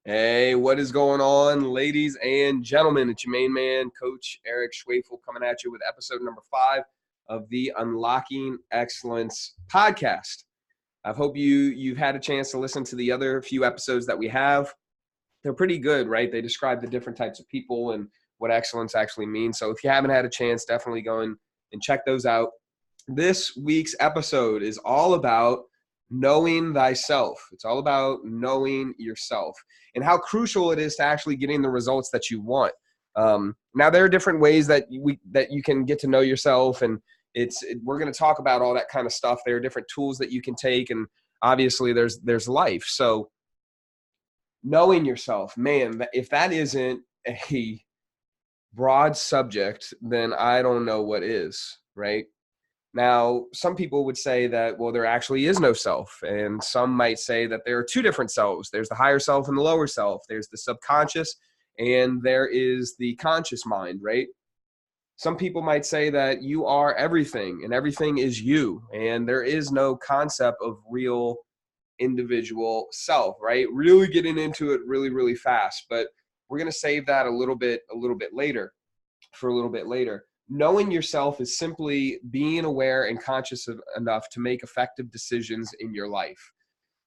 Hey, what is going on, ladies and gentlemen? It's your main man, Coach Eric Schwafel, coming at you with episode number 5 of the Unlocking Excellence podcast. I hope you've had a chance to listen to the other few episodes that we have. They're pretty good, right? They describe the different types of people and what excellence actually means. So if you haven't had a chance, definitely go in and check those out. This week's episode is all about knowing thyself. It's all about knowing yourself and how crucial it is to actually getting the results that you want. Now, there are different ways that you can get to know yourself, and we're going to talk about all that kind of stuff. There are different tools that you can take, and obviously there's life. So knowing yourself, man, if that isn't a broad subject, then I don't know what is, right? Now, some people would say that, well, there actually is no self. And some might say that there are two different selves. There's the higher self and the lower self. There's the subconscious and there is the conscious mind, right? Some people might say that you are everything and everything is you. And there is no concept of real individual self, right? Really getting into it really, really fast. But we're going to save that a little bit later, for a little bit later. Knowing yourself is simply being aware and conscious enough to make effective decisions in your life.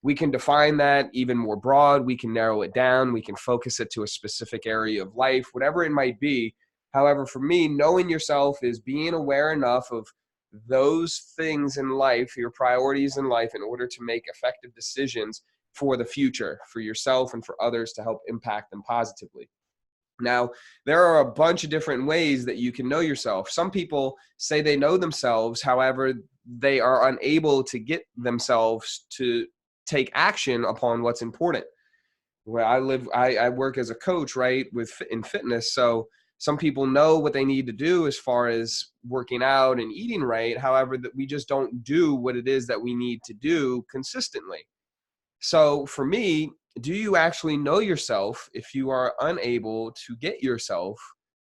We can define that even more broad. We can narrow it down. We can focus it to a specific area of life, whatever it might be. However, for me, knowing yourself is being aware enough of those things in life, your priorities in life, in order to make effective decisions for the future, for yourself and for others to help impact them positively. Now, there are a bunch of different ways that you can know yourself. Some people say they know themselves, however, they are unable to get themselves to take action upon what's important. Where I work as a coach, right, in fitness. So some people know what they need to do as far as working out and eating right. However, that we just don't do what it is that we need to do consistently. So for me, do you actually know yourself if you are unable to get yourself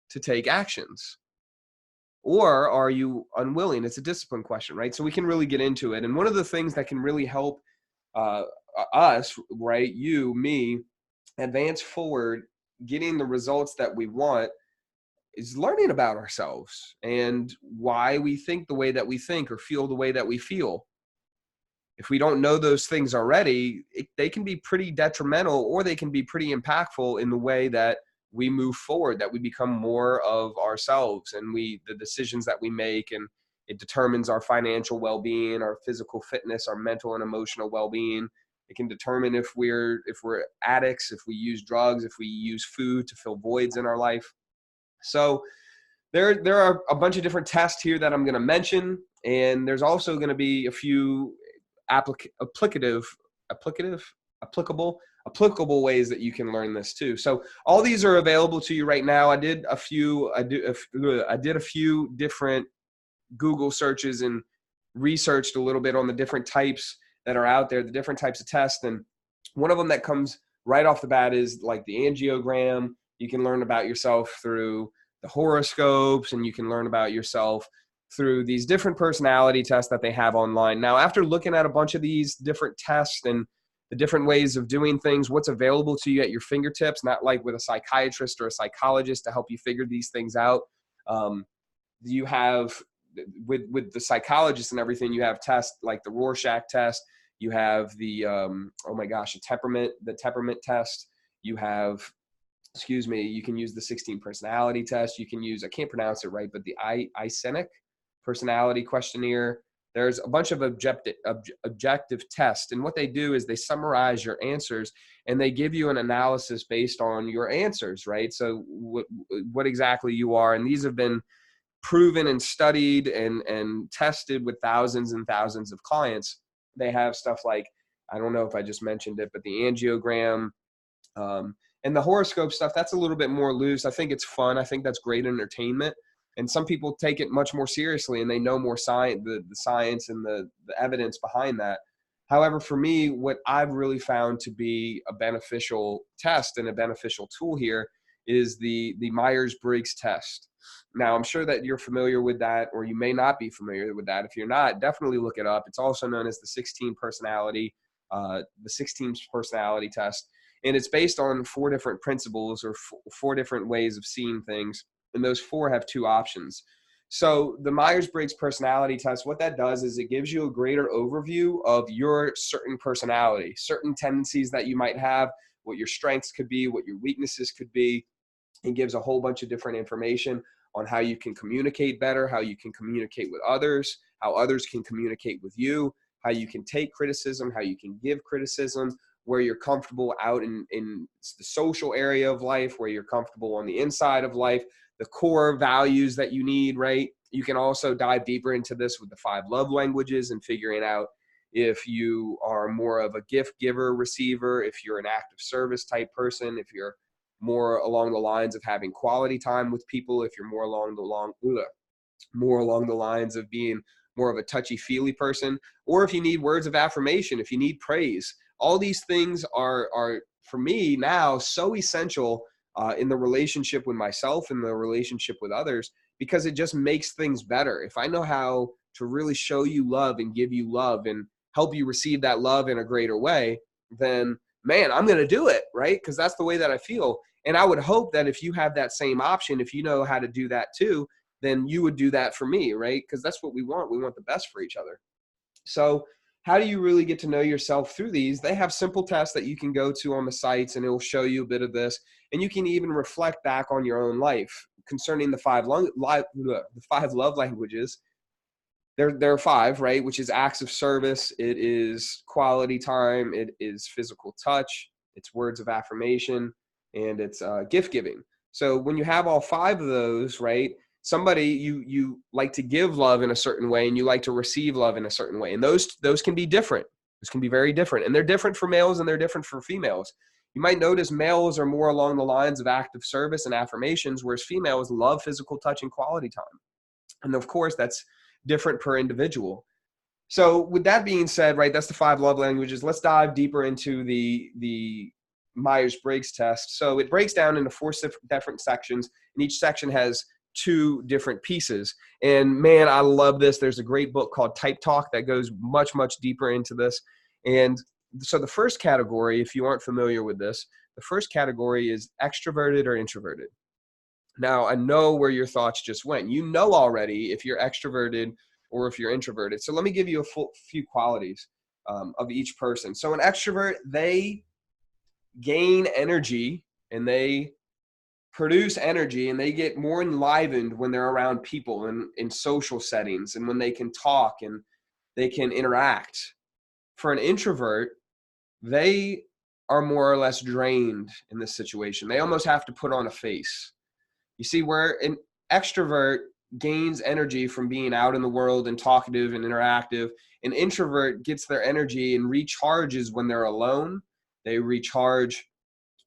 to take actions? Or are you unwilling? It's a discipline question, right? So we can really get into it. And one of the things that can really help uh, us, right, you, me, advance forward, getting the results that we want is learning about ourselves and why we think the way that we think or feel the way that we feel. If we don't know those things already, they can be pretty detrimental or they can be pretty impactful in the way that we move forward, that we become more of ourselves and the decisions that we make, and it determines our financial well-being, our physical fitness, our mental and emotional well-being. It can determine if we're addicts, if we use drugs, if we use food to fill voids in our life. So there are a bunch of different tests here that I'm going to mention, and there's also going to be a few applicable ways that you can learn this too. So all these are available to you right now. I did a few different Google searches and researched a little bit on the different types that are out there, the different types of tests. And one of them that comes right off the bat is like the angiogram. You can learn about yourself through the horoscopes, and you can learn about yourself through these different personality tests that they have online. Now, after looking at a bunch of these different tests and the different ways of doing things, what's available to you at your fingertips, not like with a psychiatrist or a psychologist to help you figure these things out. You have, with the psychologist and everything, you have tests like the Rorschach test. You have the, the temperament test. You have, you can use the 16 personality test. You can use, I can't pronounce it right, but the Eysenck personality questionnaire. There's a bunch of objective tests. And what they do is they summarize your answers and they give you an analysis based on your answers, right? So what exactly you are. And these have been proven and studied and tested with thousands and thousands of clients. They have stuff like, I don't know if I just mentioned it, but the angiogram, and the horoscope stuff, that's a little bit more loose. I think it's fun. I think that's great entertainment. And some people take it much more seriously and they know more science, the science and the evidence behind that. However, for me, what I've really found to be a beneficial test and a beneficial tool here is the Myers-Briggs test. Now, I'm sure that you're familiar with that, or you may not be familiar with that. If you're not, definitely look it up. It's also known as the 16 personality test. And it's based on 4 different principles, or 4 different ways of seeing things. And those 4 have 2 options. So the Myers-Briggs personality test, what that does is it gives you a greater overview of your certain personality, certain tendencies that you might have, what your strengths could be, what your weaknesses could be. It gives a whole bunch of different information on how you can communicate better, how you can communicate with others, how others can communicate with you, how you can take criticism, how you can give criticism, where you're comfortable out in the social area of life, where you're comfortable on the inside of life, the core values that you need, right? You can also dive deeper into this with the 5 love languages and figuring out if you are more of a gift giver, receiver, if you're an act of service type person, if you're more along the lines of having quality time with people, if you're more along the lines of being more of a touchy-feely person, or if you need words of affirmation, if you need praise. All these things are for me now so essential in the relationship with myself and the relationship with others, because it just makes things better. If I know how to really show you love and give you love and help you receive that love in a greater way, then man, I'm going to do it, right? Because that's the way that I feel. And I would hope that if you have that same option, if you know how to do that too, then you would do that for me, right? Because that's what we want. We want the best for each other. So how do you really get to know yourself through these? They have simple tests that you can go to on the sites, and it will show you a bit of this. And you can even reflect back on your own life concerning the 5 love languages. There are 5, right? Which is acts of service. It is quality time. It is physical touch. It's words of affirmation, and it's gift giving. So when you have all 5 of those, right? Somebody you like to give love in a certain way, and you like to receive love in a certain way, and those can be different. Those can be very different, and they're different for males and they're different for females. You might notice males are more along the lines of active service and affirmations, whereas females love physical touch and quality time. And of course, that's different per individual. So with that being said, right, that's the 5 love languages. Let's dive deeper into the Myers-Briggs test. So it breaks down into 4 different sections, and each section has 2 different pieces. And man, I love this. There's a great book called Type Talk that goes much, much deeper into this. And so the first category, if you aren't familiar with this, the first category is extroverted or introverted. Now, I know where your thoughts just went. You know already if you're extroverted or if you're introverted. So let me give you a few qualities of each person. So an extrovert, they gain energy and they produce energy, and they get more enlivened when they're around people and in social settings, and when they can talk and they can interact. For an introvert, they are more or less drained in this situation. They almost have to put on a face. You see, where an extrovert gains energy from being out in the world and talkative and interactive, an introvert gets their energy and recharges when they're alone. They recharge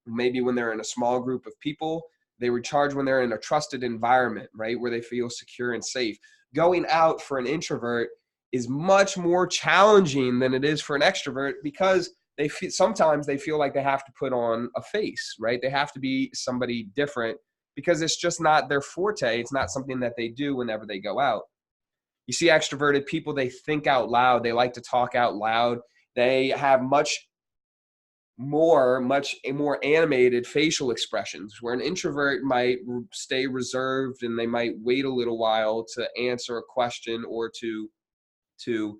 maybe when they're in a small group of people. They recharge when they're in a trusted environment, right, where they feel secure and safe. Going out for an introvert is much more challenging than it is for an extrovert, because sometimes they feel like they have to put on a face, right? They have to be somebody different, because it's just not their forte. It's not something that they do whenever they go out. You see extroverted people, they think out loud. They like to talk out loud. They have much more animated facial expressions, where an introvert might stay reserved and they might wait a little while to answer a question or to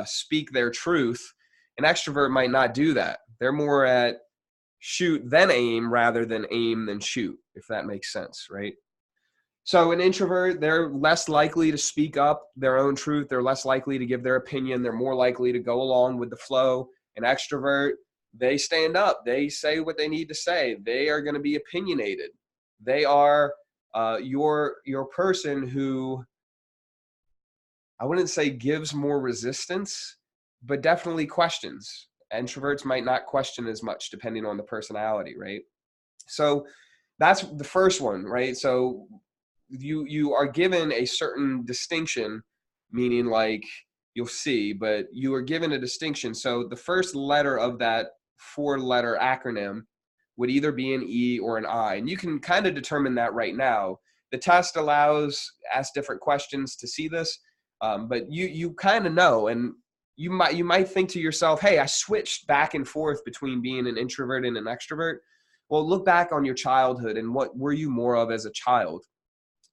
speak their truth. An extrovert might not do that. They're more at shoot then aim rather than aim then shoot, if that makes sense, right? So an introvert, they're less likely to speak up their own truth. They're less likely to give their opinion. They're more likely to go along with the flow. An extrovert, they stand up. They say what they need to say. They are going to be opinionated. They are your person who, I wouldn't say gives more resistance, but definitely questions. Introverts might not question as much depending on the personality, right? So that's the first one, right? So you are given a certain distinction, meaning like you'll see, but you are given a distinction. So the first letter of that 4-letter acronym would either be an E or an I. And you can kind of determine that right now. The test asks different questions to see this, but you kind of know. And you might think to yourself, hey, I switched back and forth between being an introvert and an extrovert. Well, look back on your childhood and what were you more of as a child?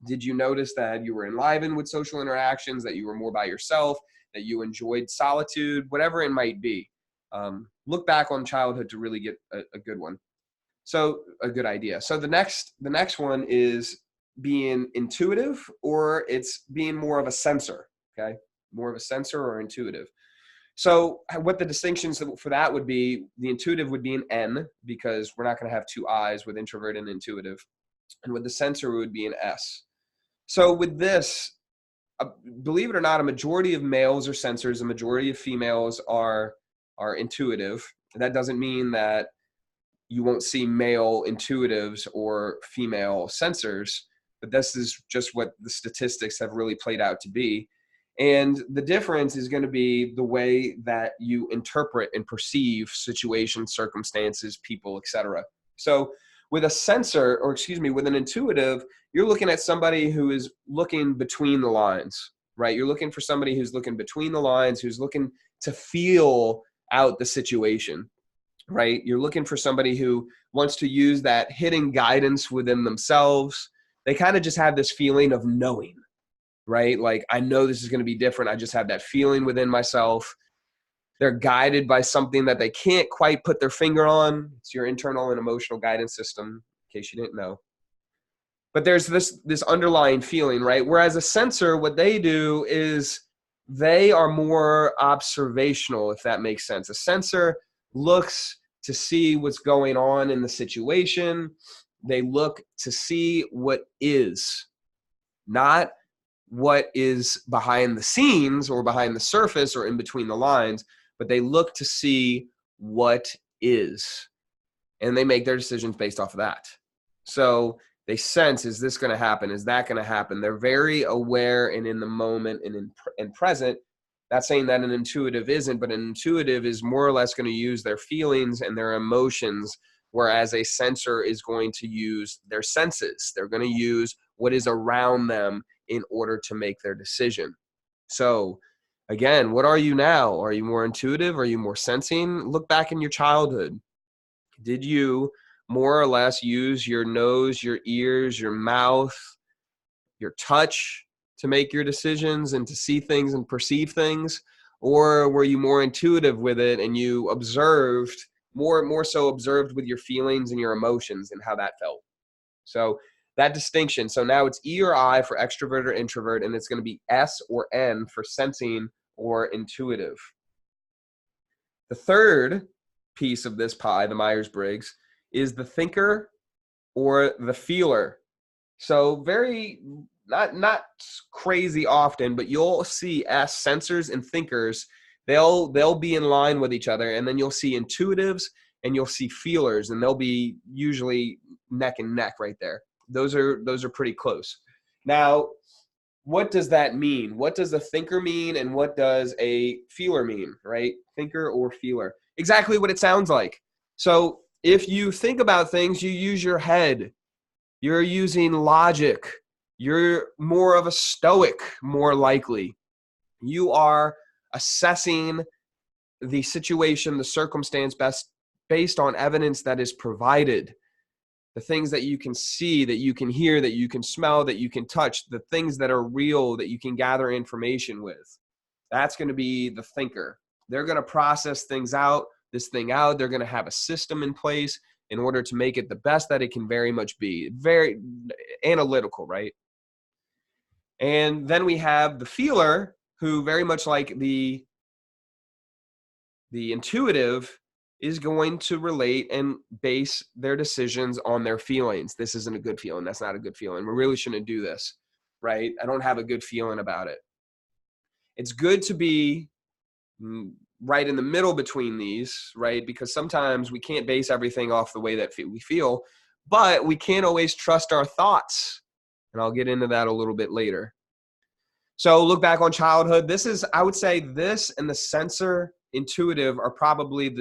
Did you notice that you were enlivened with social interactions, that you were more by yourself, that you enjoyed solitude, whatever it might be? Look back on childhood to really get a good one. So a good idea. So the next one is being intuitive, or it's being more of a sensor. Okay. More of a sensor or intuitive. So what the distinctions for that would be, the intuitive would be an N, because we're not going to have two I's with introvert and intuitive. And with the sensor, it would be an S. So with this, believe it or not, a majority of males are sensors, a majority of females are intuitive. That doesn't mean that you won't see male intuitives or female sensors, but this is just what the statistics have really played out to be. And the difference is going to be the way that you interpret and perceive situations, circumstances, people, etc. So with a sensor, or excuse me, with an intuitive, you're looking at somebody who is looking between the lines, right? You're looking for somebody who's looking between the lines, who's looking to feel out the situation, right? You're looking for somebody who wants to use that hidden guidance within themselves. They kind of just have this feeling of knowing, right? Like, I know this is going to be different. I just have that feeling within myself. They're guided by something that they can't quite put their finger on. It's your internal and emotional guidance system, in case you didn't know. But there's this underlying feeling, right? Whereas a sensor, what they do is they are more observational, if that makes sense. A sensor looks to see what's going on in the situation. They look to see what is, not what is behind the scenes or behind the surface or in between the lines, but they look to see what is. And they make their decisions based off of that. So they sense, is this going to happen? Is that going to happen? They're very aware and in the moment and present. Not saying that an intuitive isn't, but an intuitive is more or less going to use their feelings and their emotions, whereas a sensor is going to use their senses. They're going to use what is around them in order to make their decision. So again, what are you now? Are you more intuitive? Are you more sensing? Look back in your childhood. Did you more or less use your nose, your ears, your mouth, your touch to make your decisions and to see things and perceive things? Or were you more intuitive with it and you observed, more so observed with your feelings and your emotions and how that felt? So that distinction. So now it's E or I for extrovert or introvert, and it's going to be S or N for sensing or intuitive. The third piece of this pie, the Myers-Briggs, is the thinker or the feeler. So very, not crazy often, but you'll see S, sensors and thinkers, they'll be in line with each other, and then you'll see intuitives and you'll see feelers, and they'll be usually neck and neck right there. Those are pretty close. Now, what does that mean? What does a thinker mean, and what does a feeler mean, right? Thinker or feeler. Exactly what it sounds like. So if you think about things, you use your head. You're using logic. You're more of a stoic, more likely. You are assessing the situation, the circumstance based on evidence that is provided. The things that you can see, that you can hear, that you can smell, that you can touch, the things that are real, that you can gather information with. That's going to be the thinker. They're going to process things out, this thing out. They're going to have a system in place in order to make it the best that it can very much be. Very analytical, right? And then we have the feeler, who very much like the intuitive is going to relate and base their decisions on their feelings. This isn't a good feeling. That's not a good feeling. We really shouldn't do this, right? I don't have a good feeling about it. It's good to be right in the middle between these, right? Because sometimes we can't base everything off the way that we feel, but we can't always trust our thoughts. And I'll get into that a little bit later. So look back on childhood. This is, I would say, this and the sensor intuitive are probably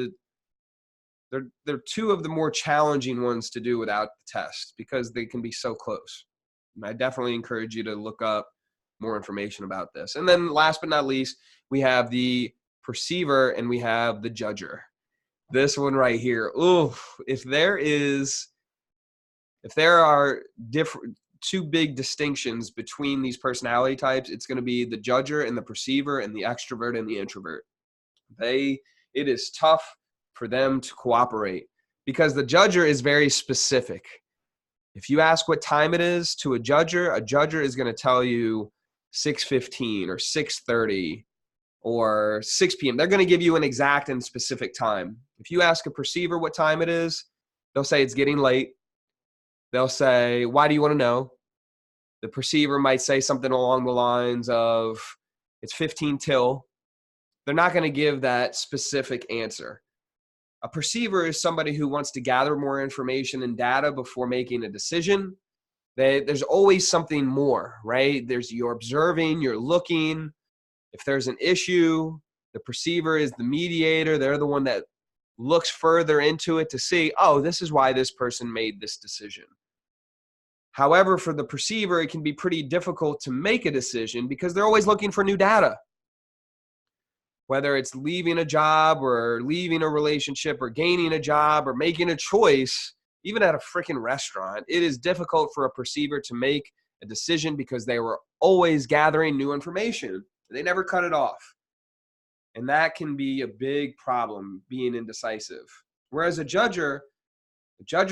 they're two of the more challenging ones to do without the test, because they can be so close. And I definitely encourage you to look up more information about this. And then last but not least, we have the perceiver, and we have the judger. This one right here. Ooh, if there are two big distinctions between these personality types, it's going to be the judger and the perceiver, and the extrovert and the introvert. It is tough for them to cooperate because the judger is very specific. If you ask what time it is to a judger is going to tell you 6:15 or 6:30 or 6 p.m. They're going to give you an exact and specific time. If you ask a perceiver what time it is, they'll say it's getting late. They'll say, why do you want to know? The perceiver might say something along the lines of, it's 15 till. They're not going to give that specific answer. A perceiver is somebody who wants to gather more information and data before making a decision. There's always something more, right? You're observing, you're looking. If there's an issue, the perceiver is the mediator. They're the one that looks further into it to see, oh, this is why this person made this decision. However, for the perceiver, it can be pretty difficult to make a decision because they're always looking for new data. Whether it's leaving a job or leaving a relationship or gaining a job or making a choice, even at a freaking restaurant, it is difficult for a perceiver to make a decision because they were always gathering new information. They never cut it off. And that can be a big problem, being indecisive. Whereas a judger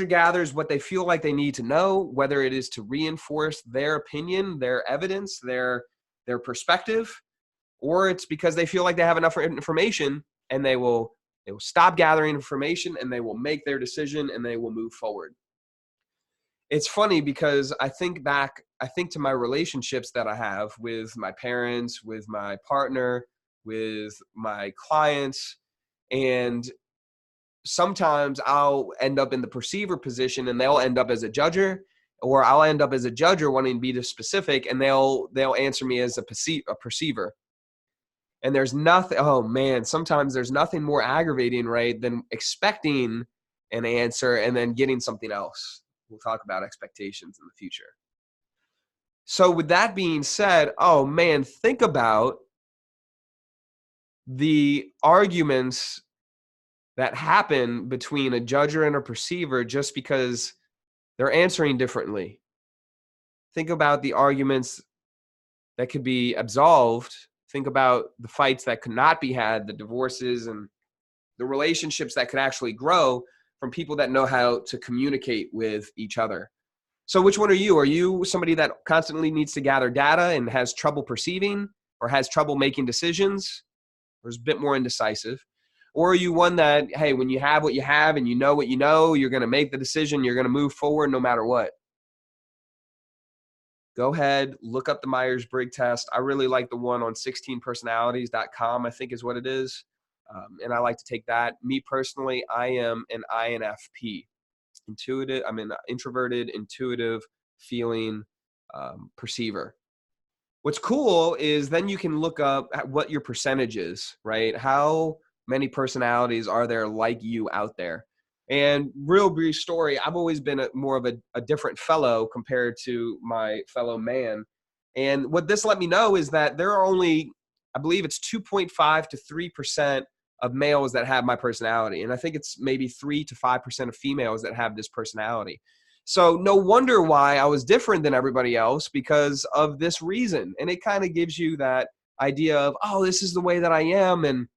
gathers what they feel like they need to know, whether it is to reinforce their opinion, their evidence, their perspective, or it's because they feel like they have enough information and they will stop gathering information and they will make their decision and they will move forward. It's funny because I think to my relationships that I have with my parents, with my partner, with my clients, and sometimes I'll end up in the perceiver position and they'll end up as a judger, or I'll end up as a judger wanting to be specific and they'll answer me as a perceiver. And sometimes there's nothing more aggravating, right, than expecting an answer and then getting something else. We'll talk about expectations in the future. So with that being said, think about the arguments that happen between a judger and a perceiver just because they're answering differently. Think about the arguments that could be absolved. Think about the fights that could not be had, the divorces and the relationships that could actually grow from people that know how to communicate with each other. So which one are you? Are you somebody that constantly needs to gather data and has trouble perceiving or has trouble making decisions or is a bit more indecisive? Or are you one that, hey, when you have what you have and you know what you know, you're going to make the decision, you're going to move forward no matter what? Go ahead, look up the Myers-Briggs test. I really like the one on 16personalities.com, I think is what it is. And I like to take that. Me personally, I am an INFP. I'm an introverted, intuitive, feeling perceiver. What's cool is then you can look up what your percentage is, right? How many personalities are there like you out there? And real brief story, I've always been more of a different fellow compared to my fellow man. And what this let me know is that there are only, I believe it's 2.5 to 3% of males that have my personality. And I think it's maybe 3 to 5% of females that have this personality. So no wonder why I was different than everybody else, because of this reason. And it kind of gives you that idea of, this is the way that I am. And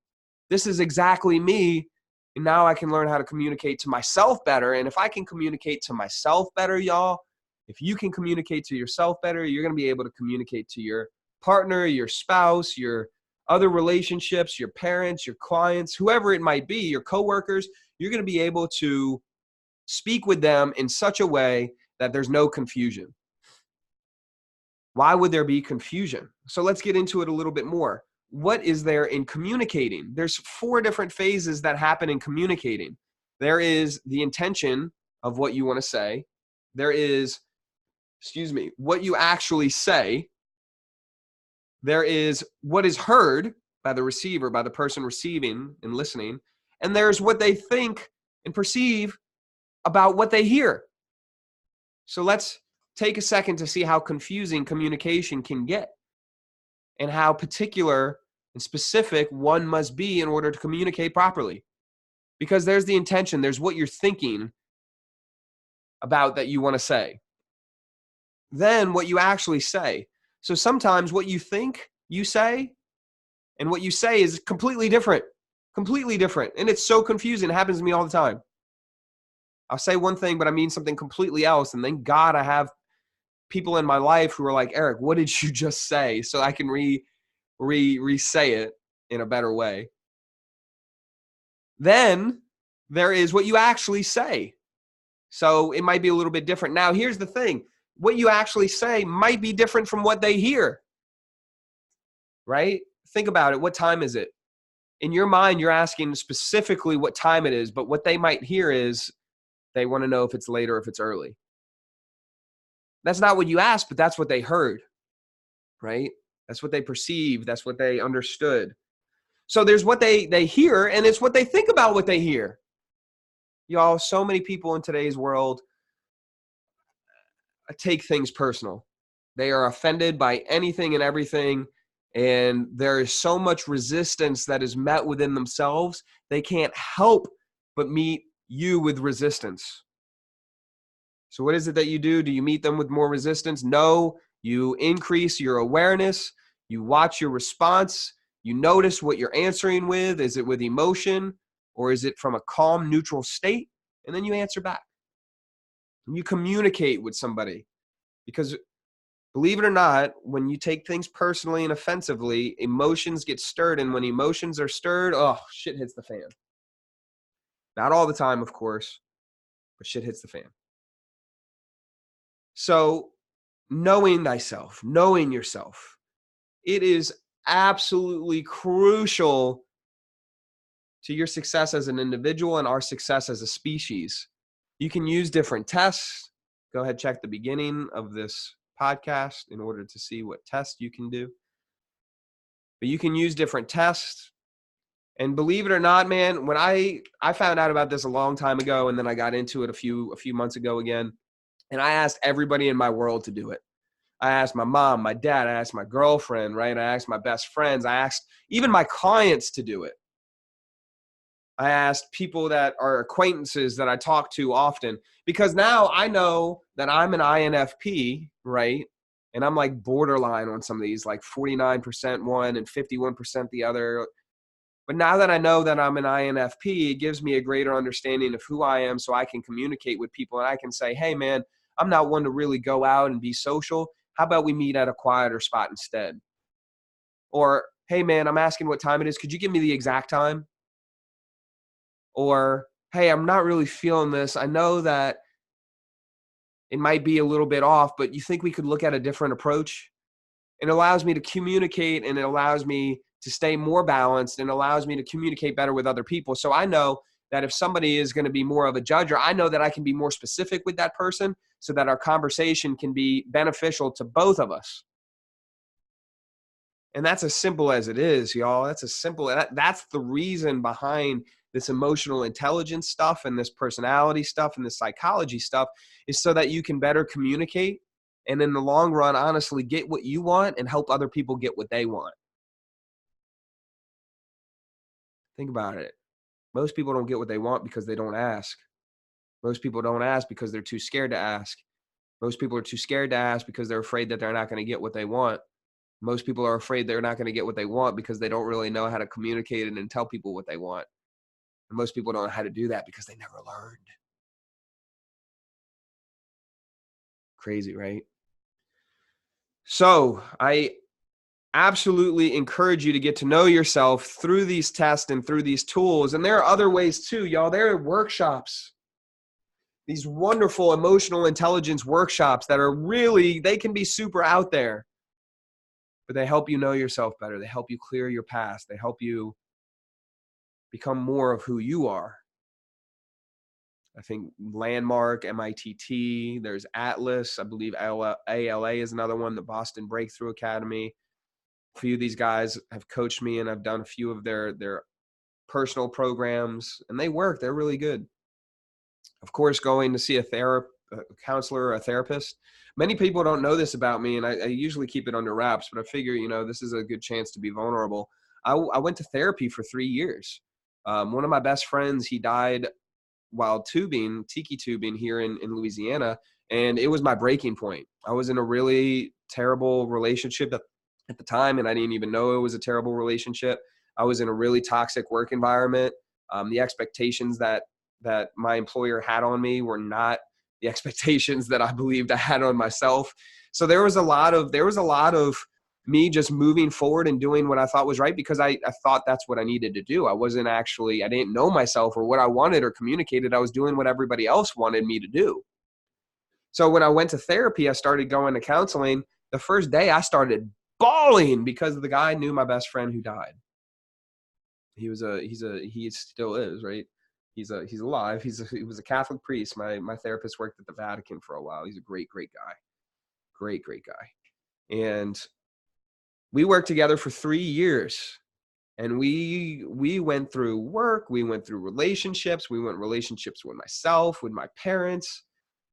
this is exactly me. And now I can learn how to communicate to myself better. And if I can communicate to myself better, y'all, if you can communicate to yourself better, you're going to be able to communicate to your partner, your spouse, your other relationships, your parents, your clients, whoever it might be, your coworkers. You're going to be able to speak with them in such a way that there's no confusion. Why would there be confusion? So let's get into it a little bit more. What is there in communicating? There's 4 different phases that happen in communicating. There is the intention of what you want to say. There is, what you actually say. There is what is heard by the receiver, by the person receiving and listening. And there's what they think and perceive about what they hear. So let's take a second to see how confusing communication can get and how particular and specific one must be in order to communicate properly. Because there's the intention, there's what you're thinking about that you want to say. Then what you actually say. So sometimes what you think you say and what you say is completely different. Completely different. And it's so confusing. It happens to me all the time. I'll say one thing, but I mean something completely else. And thank God I have people in my life who are like, Eric, what did you just say? So I can re-say it in a better way. Then there is what you actually say. So it might be a little bit different. Now, here's the thing. What you actually say might be different from what they hear, right? Think about it. What time is it? In your mind, you're asking specifically what time it is, but what they might hear is they want to know if it's late or if it's early. That's not what you asked, but that's what they heard, right? That's what they perceived. That's what they understood. So there's what they hear, and it's what they think about what they hear. Y'all, so many people in today's world take things personal. They are offended by anything and everything, and there is so much resistance that is met within themselves, they can't help but meet you with resistance. So what is it that you do? Do you meet them with more resistance? No, you increase your awareness, you watch your response, you notice what you're answering with. Is it with emotion or is it from a calm, neutral state? And then you answer back. And you communicate with somebody. Because believe it or not, when you take things personally and offensively, emotions get stirred. And when emotions are stirred, oh, shit hits the fan. Not all the time, of course, but shit hits the fan. So knowing thyself, knowing yourself, it is absolutely crucial to your success as an individual and our success as a species. You can use different tests. Go ahead, check the beginning of this podcast in order to see what tests you can do. But you can use different tests. And believe it or not, man, when I found out about this a long time ago, and then I got into it a few months ago again, and I asked everybody in my world to do it. I asked my mom, my dad, I asked my girlfriend, right? I asked my best friends. I asked even my clients to do it. I asked people that are acquaintances that I talk to often, because now I know that I'm an INFP, right? And I'm like borderline on some of these, like 49% one and 51% the other. But now that I know that I'm an INFP, it gives me a greater understanding of who I am so I can communicate with people and I can say, hey, man, I'm not one to really go out and be social. How about we meet at a quieter spot instead? Or, hey, man, I'm asking what time it is. Could you give me the exact time? Or, hey, I'm not really feeling this. I know that it might be a little bit off, but you think we could look at a different approach? It allows me to communicate, and it allows me to stay more balanced, and allows me to communicate better with other people. So I know that if somebody is going to be more of a judger, I know that I can be more specific with that person so that our conversation can be beneficial to both of us. And that's as simple as it is, y'all. That's the reason behind this emotional intelligence stuff and this personality stuff and this psychology stuff, is so that you can better communicate and in the long run, honestly, get what you want and help other people get what they want. Think about it. Most people don't get what they want because they don't ask. Most people don't ask because they're too scared to ask. Most people are too scared to ask because they're afraid that they're not going to get what they want. Most people are afraid they're not going to get what they want because they don't really know how to communicate it and tell people what they want. And most people don't know how to do that because they never learned. Crazy, right? So I absolutely encourage you to get to know yourself through these tests and through these tools. And there are other ways too, y'all. There are workshops, these wonderful emotional intelligence workshops that are really, they can be super out there, but they help you know yourself better. They help you clear your past. They help you become more of who you are. I think Landmark, MITT, there's Atlas. I believe ALA is another one, the Boston Breakthrough Academy. A few of these guys have coached me, and I've done a few of their personal programs, and they work. They're really good. Of course, going to see a counselor or a therapist. Many people don't know this about me, and I usually keep it under wraps, but I figure, this is a good chance to be vulnerable. I went to therapy for 3 years. One of my best friends, he died while tiki tubing here in Louisiana. And it was my breaking point. I was in a really terrible relationship at the time, and I didn't even know it was a terrible relationship. I was in a really toxic work environment. The expectations that my employer had on me were not the expectations that I believed I had on myself. So there was a lot of me just moving forward and doing what I thought was right, because I thought that's what I needed to do. I didn't know myself or what I wanted or communicated. I was doing what everybody else wanted me to do. So when I went to therapy, I started going to counseling. The first day I started bawling because the guy knew my best friend who died. He still is, right? He's alive. He was a Catholic priest. My therapist worked at the Vatican for a while. He's a great guy. Great guy. And we worked together for 3 years. And we went through work, we went through relationships, relationships with myself, with my parents,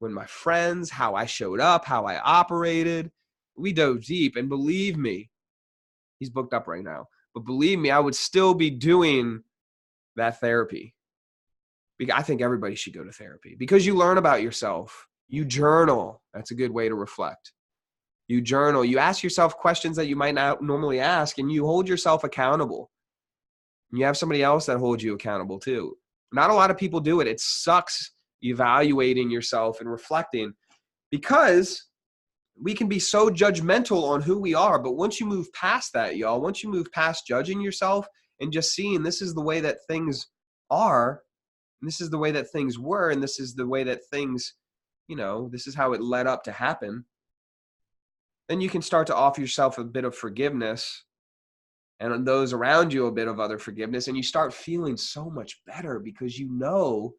with my friends, how I showed up, how I operated. We dove deep, and believe me, he's booked up right now, but believe me, I would still be doing that therapy. I think everybody should go to therapy because you learn about yourself. You journal. That's a good way to reflect. You journal. You ask yourself questions that you might not normally ask, and you hold yourself accountable. You have somebody else that holds you accountable too. Not a lot of people do it. It sucks evaluating yourself and reflecting, because we can be so judgmental on who we are. But once you move past that, y'all, once you move past judging yourself and just seeing this is the way that things are, and this is the way that things were, and this is the way that things, this is how it led up to happen, then you can start to offer yourself a bit of forgiveness and those around you a bit of other forgiveness. And you start feeling so much better because you know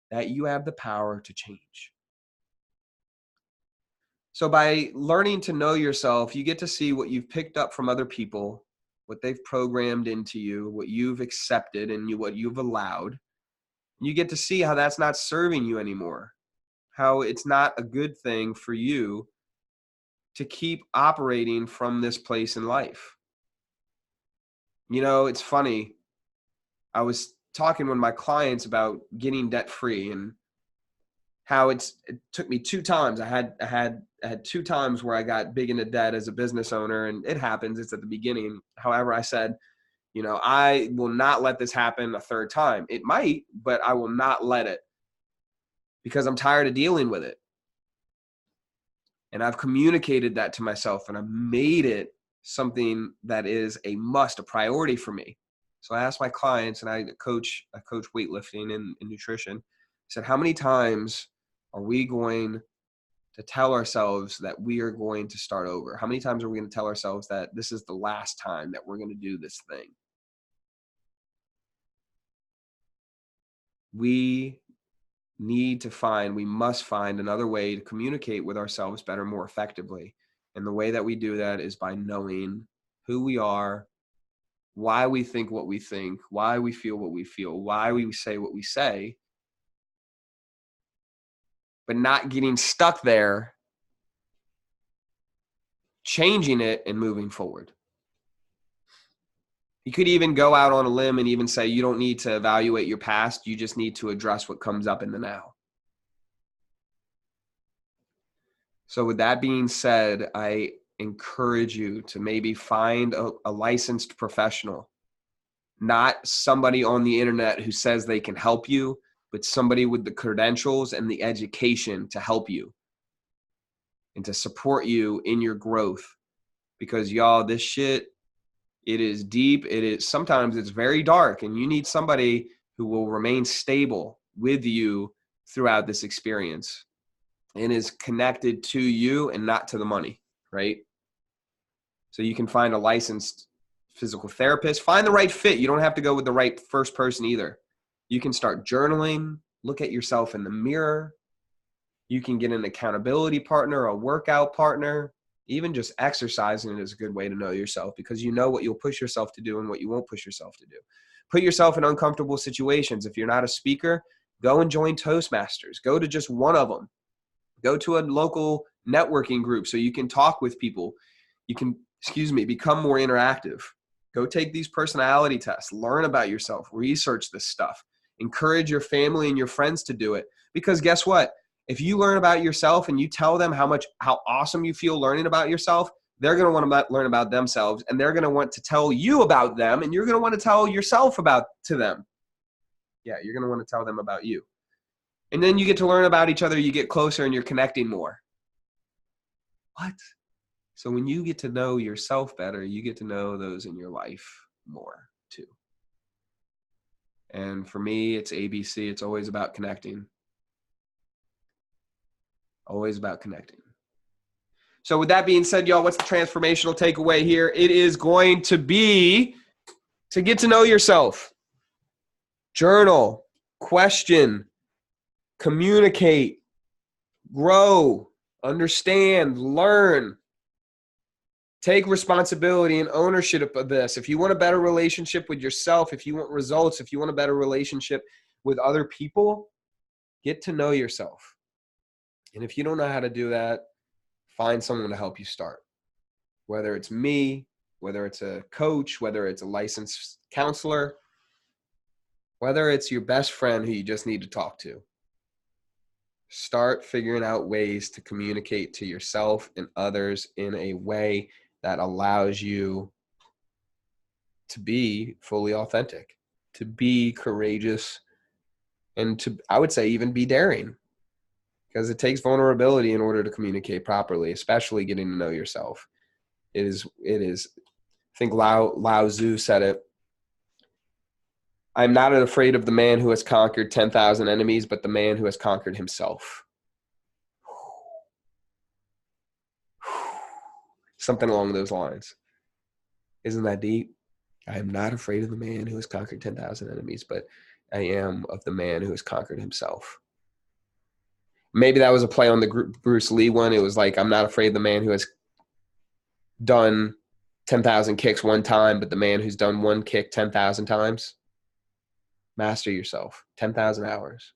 that you have the power to change. So by learning to know yourself, you get to see what you've picked up from other people, what they've programmed into you, what you've accepted and what you've allowed. You get to see how that's not serving you anymore, how it's not a good thing for you to keep operating from this place in life. It's funny. I was talking with my clients about getting debt free and how it took me 2 times. I had 2 times where I got big into debt as a business owner, and it happens. It's at the beginning. However, I said, I will not let this happen a 3rd time. It might, but I will not let it, because I'm tired of dealing with it. And I've communicated that to myself, and I've made it something that is a must, a priority for me. So I asked my clients, and I coach weightlifting and nutrition. I said, how many times are we going to tell ourselves that we are going to start over? How many times are we going to tell ourselves that this is the last time that we're going to do this thing? We must find another way to communicate with ourselves better, more effectively. And the way that we do that is by knowing who we are, why we think what we think, why we feel what we feel, why we say what we say, but not getting stuck there, changing it and moving forward. You could even go out on a limb and even say you don't need to evaluate your past. You just need to address what comes up in the now. So with that being said, I encourage you to maybe find a licensed professional, not somebody on the internet who says they can help you, but somebody with the credentials and the education to help you and to support you in your growth. Because y'all, this shit, it is deep. Sometimes it's very dark, and you need somebody who will remain stable with you throughout this experience and is connected to you and not to the money, right? So you can find a licensed physical therapist, find the right fit. You don't have to go with the right first person either. You can start journaling, look at yourself in the mirror. You can get an accountability partner, a workout partner. Even just exercising is a good way to know yourself, because you know what you'll push yourself to do and what you won't push yourself to do. Put yourself in uncomfortable situations. If you're not a speaker, go and join Toastmasters. Go to just one of them. Go to a local networking group so you can talk with people. You can, become more interactive. Go take these personality tests, learn about yourself, research this stuff, encourage your family and your friends to do it. Because guess what? If you learn about yourself and you tell them how awesome you feel learning about yourself, they're going to want to learn about themselves, and they're going to want to tell you about them, and you're going to want to tell yourself to them. Yeah, you're going to want to tell them about you. And then you get to learn about each other, you get closer, and you're connecting more. What? So when you get to know yourself better, you get to know those in your life more too. And for me, it's ABC. It's always about connecting. Always about connecting. So with that being said, y'all, what's the transformational takeaway here? It is going to be to get to know yourself. Journal, question, communicate, grow, understand, learn. Take responsibility and ownership of this. If you want a better relationship with yourself, if you want results, if you want a better relationship with other people, get to know yourself. And if you don't know how to do that, find someone to help you start. Whether it's me, whether it's a coach, whether it's a licensed counselor, whether it's your best friend who you just need to talk to. Start figuring out ways to communicate to yourself and others in a way that allows you to be fully authentic, to be courageous, and to, I would say, even be daring. Because it takes vulnerability in order to communicate properly, especially getting to know yourself. It is, I think Lao Tzu said it. I'm not afraid of the man who has conquered 10,000 enemies, but the man who has conquered himself. Something along those lines. Isn't that deep? I am not afraid of the man who has conquered 10,000 enemies, but I am of the man who has conquered himself. Maybe that was a play on the Bruce Lee one. It was like, I'm not afraid of the man who has done 10,000 kicks one time, but the man who's done one kick 10,000 times. Master yourself. 10,000 hours.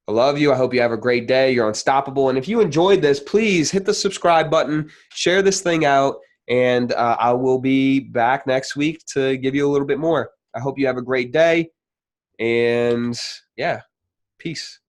I love you. I hope you have a great day. You're unstoppable. And if you enjoyed this, please hit the subscribe button, share this thing out, and I will be back next week to give you a little bit more. I hope you have a great day. And yeah, peace.